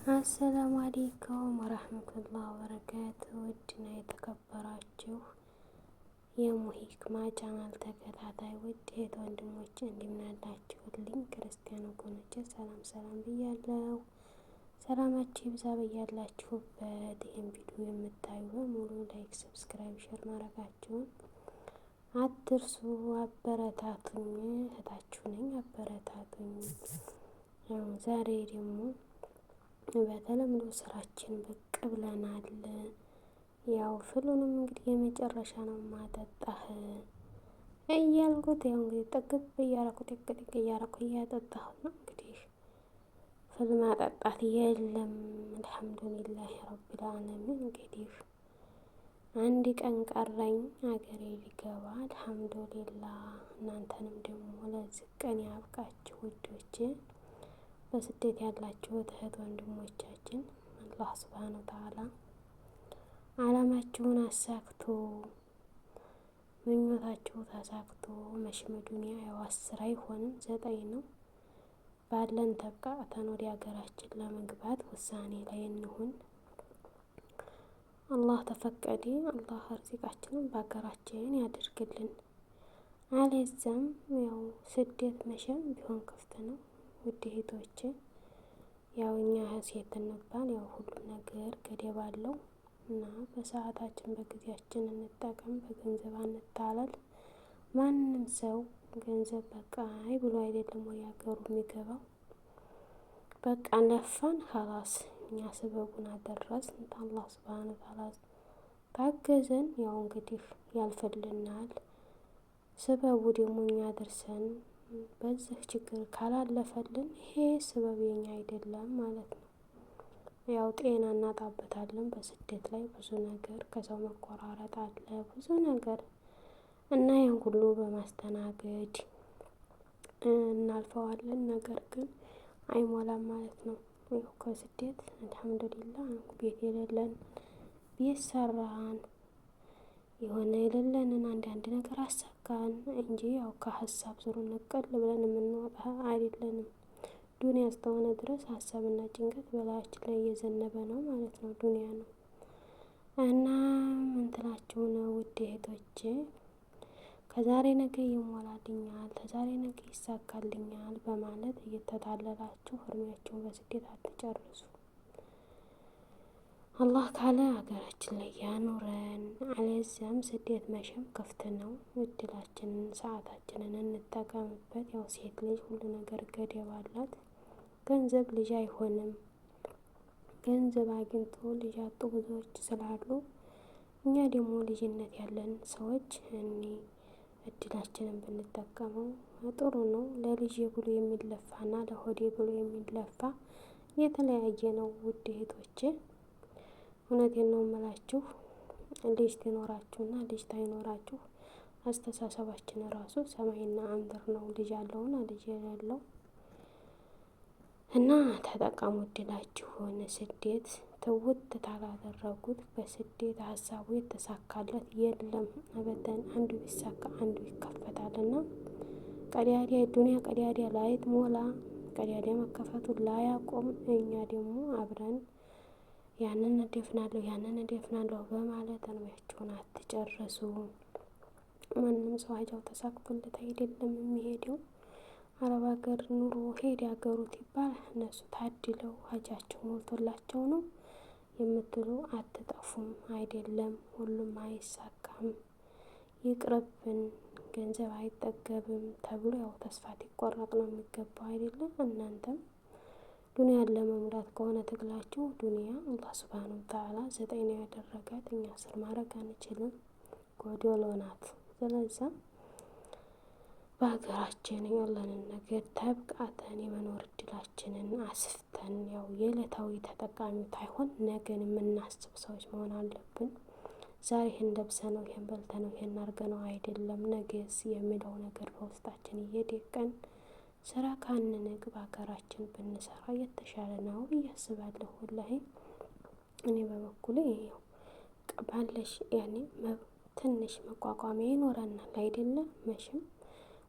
አሰላሙ አሌይኩም ወረህመቱላህ ወበረካቱ። ውድና የተከበራችሁ የሙሂክማ ቻናል ተከታታይ ውድ እህት ወንድሞች እንደምን አላችሁልኝ? ክርስቲያን ወገኖቼ ሰላም ሰላም ብያለሁ። ሰላማችሁ ይብዛ በያላችሁበት። ይህን ቪዲዮ የምታዩ በሙሉ ላይክ፣ ሰብስክራይብ፣ ሼር ማድረጋችሁን አትርሱ። አበረታቱኝ። እህታችሁ ነኝ፣ አበረታቱኝ። ዛሬ ደግሞ በተለምዶ ስራችን ብቅ ብለናል። ያው ፍሉንም እንግዲህ የመጨረሻ ነው ማጠጣህ እያልኩት ያው እንግዲህ ጥግብ እያረኩት ጥቅጥቅ እያረኩ እያጠጣሁት ነው። እንግዲህ ፍል ማጠጣት የለም። አልሐምዱሊላህ ረቢል ዓለሚን። እንግዲህ አንድ ቀን ቀረኝ አገሬ ሊገባ። አልሐምዱሊላህ። እናንተንም ደግሞ ለዚህ ቀን ያብቃችሁ ውዶቼ። በስደት ያላችሁት እህት ወንድሞቻችን አላህ ሱብሃነሁ ወተዓላ አላማችሁን አሳክቶ ምኞታችሁ ተሳክቶ መቼም ዱንያ ያው 10 አይሆንም 9 ነው። ባለን ተብቃቅተን ወደ ሀገራችን ለመግባት ውሳኔ ላይ እንሁን። አላህ ተፈቀደ አላህ ርዚቃችንን በሀገራችን ያድርግልን። አለዛም ያው ስደት መቼም ቢሆን ክፍት ነው። ውድ እህቶቼ ያው እኛ ሴት እንባል ያው ሁሉም ነገር ገደብ አለው እና በሰዓታችን በጊዜያችን እንጠቀም። በገንዘብ አንታለል። ማንም ሰው ገንዘብ በቃ አይ ብሎ አይደለም ወደ ሀገሩ የሚገባው። በቃ ለፋን ኸላስ እኛ ስበቡን አደረስን። አላህ ሱብሃነሁ ወተዓላ ታገዘን ያው እንግዲህ ያልፈልናል። ስበቡ ደግሞ እኛ ደርሰን በዚህ ችግር ካላለፈልን ይሄ ስበብ የኛ አይደለም ማለት ነው። ያው ጤና እናጣበታለን በስደት ላይ ብዙ ነገር ከሰው መቆራረጥ አለ ብዙ ነገር እና ያን ሁሉ በማስተናገድ እናልፈዋለን። ነገር ግን አይሞላም ማለት ነው። ያው ከስደት አልሐምዱሊላህ ቤት የሌለን ቤት ሰራን፣ የሆነ የሌለንን አንዳንድ ነገር አሳካን እንጂ ያው ከሀሳብ ዙሩ ነቀል ብለን የምንወጣ አይደለንም። ዱንያ እስከሆነ ድረስ ሀሳብና ጭንቀት በላያችን ላይ እየዘነበ ነው ማለት ነው። ዱንያ ነው እና ምን ትላችሁ ነው ውድ እህቶቼ? ከዛሬ ነገ ይሞላልኛል፣ ከዛሬ ነገ ይሳካልኛል በማለት እየተታለላችሁ እድሜያችሁን በስደት አትጨርሱ። አላህ ካለ ሀገራችን ላይ ያኑረን። አለዚያም ስደት መቼም ክፍት ነው። እድላችንን ሰዓታችንን እንጠቀምበት። ያው ሴት ልጅ ሁሉ ነገር ገደብ አላት። ገንዘብ ልጅ አይሆንም። ገንዘብ አግኝቶ ልጅ ያጡ ብዙዎች ስላሉ እኛ ደግሞ ልጅነት ያለን ሰዎች እድላችንን ብንጠቀመው ጥሩ ነው። ለልጄ ብሎ የሚለፋና ለሆዴ ብሎ የሚለፋ የተለያየ ነው ውድ እህቶቼ። እውነቴን ነው የምላችሁ። ልጅ ትኖራችሁና ልጅ ታይኖራችሁ አስተሳሰባችን ራሱ ሰማይና ምድር ነው። ልጅ ያለውና ልጅ የሌለው እና ተጠቀሙ እድላችሁን። ስደት ትውት ታላደረጉት በስደት ሀሳቡ የተሳካለት የለም አበደን። አንዱ ቢሳካ አንዱ ይከፈታልና ቀዳዳ ዱንያ ቀዳዳ ላይት ሞላ ቀዳዳ መከፈቱን ላያቆም እኛ ደግሞ አብረን ያንን እደፍናለሁ በማለት እድሜያችሁን አትጨርሱ። ማንም ሰው ሀጃው ተሳክቶለት አይደለም የሚሄደው። አረብ ሀገር ኑሮ ሄድ ያገሩት ይባል እነሱ ታድለው ሀጃቸው ሞልቶላቸው ነው የምትሉ አትጠፉም። አይደለም ሁሉም አይሳካም። ይቅርብን ገንዘብ አይጠገብም ተብሎ ያው ተስፋ ሊቆረጥ ነው የሚገባው አይደለም። እናንተም ዱንያን ለመምራት ከሆነ ትግላችሁ ዱንያ አላህ ሱብሃነሁ ወተዓላ 9 ነው ያደረጋት። እኛ 10 ማድረግ አንችልም፣ ጎዶሎ ናት። ስለዚህ በሀገራችን ያለንን ነገር ተብቃተን የመኖር እድላችንን አስፍተን ያው የዕለታዊ ተጠቃሚ ታይሆን ነገን የምናስብ ሰዎች መሆን አለብን። ዛሬ ይሄን ለብሰነው ይሄን በልተነው ይሄን አድርገነው አይደለም ነገስ የሚለው ነገር በውስጣችን እየደቀን ስራ ካንንቅ በሀገራችን ብንሰራ የተሻለ ነው ብዬ አስባለሁ። ወላሂ እኔ በበኩሌ ያው ባለሽ ያኔ ትንሽ መቋቋሚያ ይኖረናል አይደለም። መቼም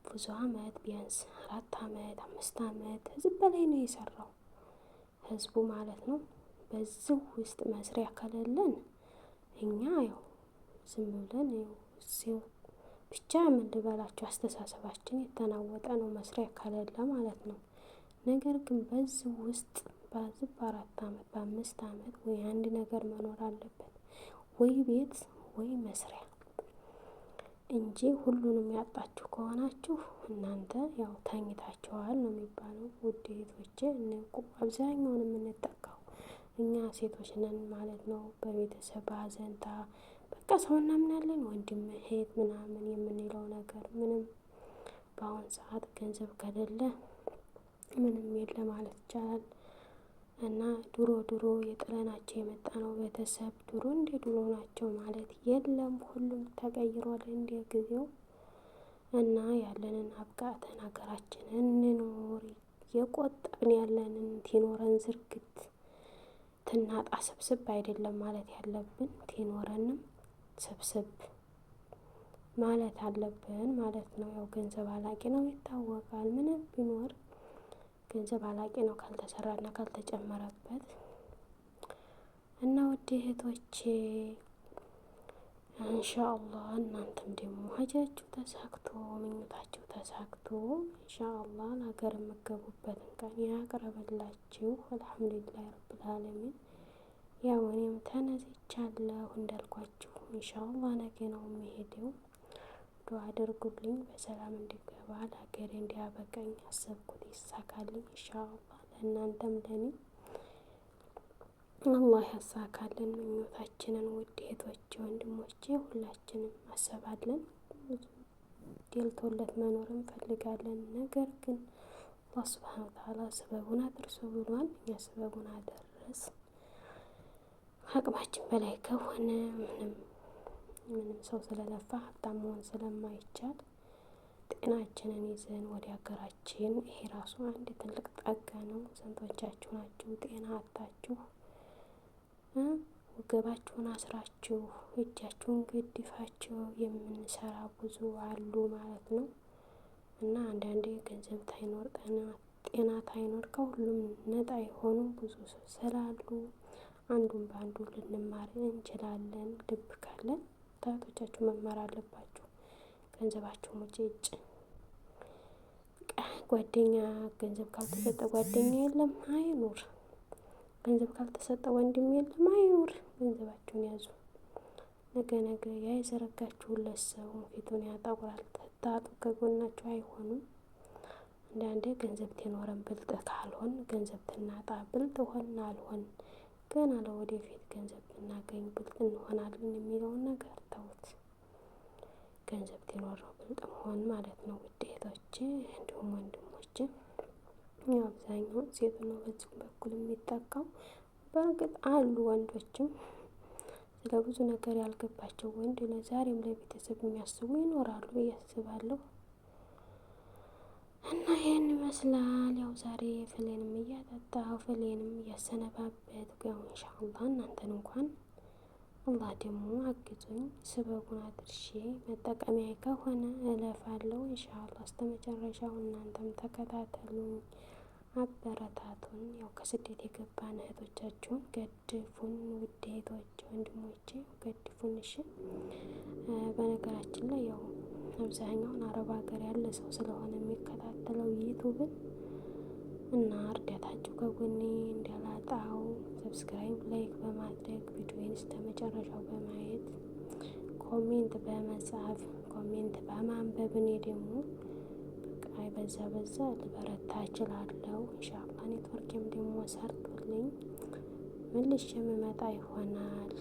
ብዙ አመት ቢያንስ 4 አመት 5 አመት እዚህ በላይ ነው የሰራው። ህዝቡ ማለት ነው። በዚህ ውስጥ መስሪያ ከሌለን እኛ ያው ዝም ብለን ያው ብቻ ምን ልበላችሁ አስተሳሰባችን የተናወጠ ነው መስሪያ ከሌለ ማለት ነው። ነገር ግን በዚህ ውስጥ በ4 አመት በ5 አመት ወይ አንድ ነገር መኖር አለበት ወይ ቤት ወይ መስሪያ እንጂ ሁሉንም ያጣችሁ ከሆናችሁ እናንተ ያው ተኝታችኋል ነው የሚባለው። ውድ እህቶቼ አብዛኛውን የምንጠቃው እኛ ሴቶች ነን ማለት ነው። በቤተሰብ በሀዘንታ በቃ ሰው እናምናለን ወንድም እህት ምናምን የምንለው ነገር ምንም በአሁን ሰዓት ገንዘብ ከሌለ ምንም የለ ማለት ይቻላል። እና ድሮ የጥለናቸው የመጣ ነው ቤተሰብ ድሮ እንደ ድሮ ናቸው ማለት የለም። ሁሉም ተቀይሯል እንደ ጊዜው እና ያለንን አብቃተን ሀገራችንን እንኖር። የቆጠብን ያለንን ቲኖረን ዝርግት ትናጣ ስብስብ አይደለም ማለት ያለብን ቲኖረንም ስብስብ ማለት አለብን ማለት ነው። ያው ገንዘብ አላቂ ነው ይታወቃል። ምንም ቢኖር ገንዘብ አላቂ ነው ካልተሰራና ካልተጨመረበት። እና ውድ እህቶቼ ኢንሻአላህ እናንተም ደግሞ ሀጃችሁ ተሳክቶ ምኞታችሁ ተሳክቶ ኢንሻአላህ ለሀገር የምትገቡበትን ቀን ያቅርብላችሁ። አልሐምዱሊላህ ረብል ዓለሚን። ያው እኔም ተነስቻለሁ እንዳልኳችሁ ኢንሻአላህ ነገ ነው የሚሄደው። ዱአ አድርጉልኝ በሰላም እንዲገባ ለሀገሬ እንዲያበቃኝ ያሰብኩት ይሳካልኝ ኢንሻአላህ። ለእናንተም ለኔ አላህ ያሳካልን ምኞታችንን። ውድ እህቶቼ ወንድሞቼ ሁላችንም አሰባለን ደልቶለት መኖር እንፈልጋለን። ነገር ግን አላህ ሱብሓነሁ ወተዓላ ሰበቡን አድርሶ ብሏል። እኛ ሰበቡን አደረስ አቅማችን በላይ ከሆነ ምንም ሰው ስለለፋ ሀብታም መሆን ስለማይቻል ጤናችንን ይዘን ወደ ሀገራችን ይሄ ራሱ አንድ ትልቅ ጸጋ ነው። ስንቶቻችሁ ናችሁ ጤና አጣችሁ ወገባችሁን አስራችሁ እጃችሁን ገድፋችሁ የምንሰራ ብዙ አሉ ማለት ነው። እና አንዳንዴ ገንዘብ ታይኖር ጤና ታይኖር ከሁሉም ነጣ የሆኑ ብዙ ሰው ስላሉ አንዱን በአንዱ ልንማር እንችላለን። ልብ ካለን ታቶቻችሁ መማር አለባችሁ። ገንዘባችሁን ውጪ ጓደኛ ገንዘብ ካልተሰጠ ጓደኛ የለም አይኑር። ገንዘብ ካልተሰጠ ወንድም የለም አይኑር። ገንዘባችሁን ያዙ። ነገ ያ የዘረጋችሁለት ሰው ፊቱን ያጠቁራል። ተታጡ ከጎናችሁ አይሆኑም። አንዳንዴ ገንዘብ ትኖረን ብልጥ ካልሆን ገንዘብ ትናጣ ብልጥ ሆን አልሆን ገና ለወደፊት ገንዘብ ብናገኝ ብልጥ እንሆናለን የሚለውን ነገር ተውት። ገንዘብ ትኖረው ብልጥ መሆን ማለት ነው። ውድ እህቶቼ እንዲሁም ወንድሞቼ አብዛኛው ሴት ነው በዚህ በኩል የሚጠቃው። በእርግጥ አሉ ወንዶችም ስለ ብዙ ነገር ያልገባቸው ወንድ ለዛሬም ለቤተሰብ የሚያስቡ ይኖራሉ ብዬ አስባለሁ። እና ይሄን ይመስላል። ያው ዛሬ ፍሌንም እያጠጣሁ ፍሌንም እያሰነባበትኩ ያው ኢንሻአላህ እናንተን እንኳን አላህ ደግሞ አግዞኝ ስበቡን አድርሼ መጠቀሚያ ከሆነ እለፋለሁ ኢንሻአላህ። እስከመጨረሻው እናንተም ተከታተሉኝ፣ አበረታቱን። ያው ከስደት የገባን እህቶቻችሁን ገድፉን፣ ውድ እህቶች ወንድሞቼ ገድፉን። እሺ በነገራችን ላይ ያው አብዛኛውን አረብ ሀገር ያለ ሰው ስለሆነ የሚከታተለው ዩቱብን እና እርዳታችሁ ከጎኔ እንዳላጣው ሰብስክራይብ ላይክ በማድረግ ቪዲዮውን እስከመጨረሻው በማየት ኮሜንት በመጻፍ ኮሜንት በማንበብ እኔ ደግሞ በቃ በዛ ልበረታ እችላለሁ ኢንሻአላህ። ኔትወርክም ደግሞ ሰርቶልኝ መልሼ የምመጣ ይሆናል።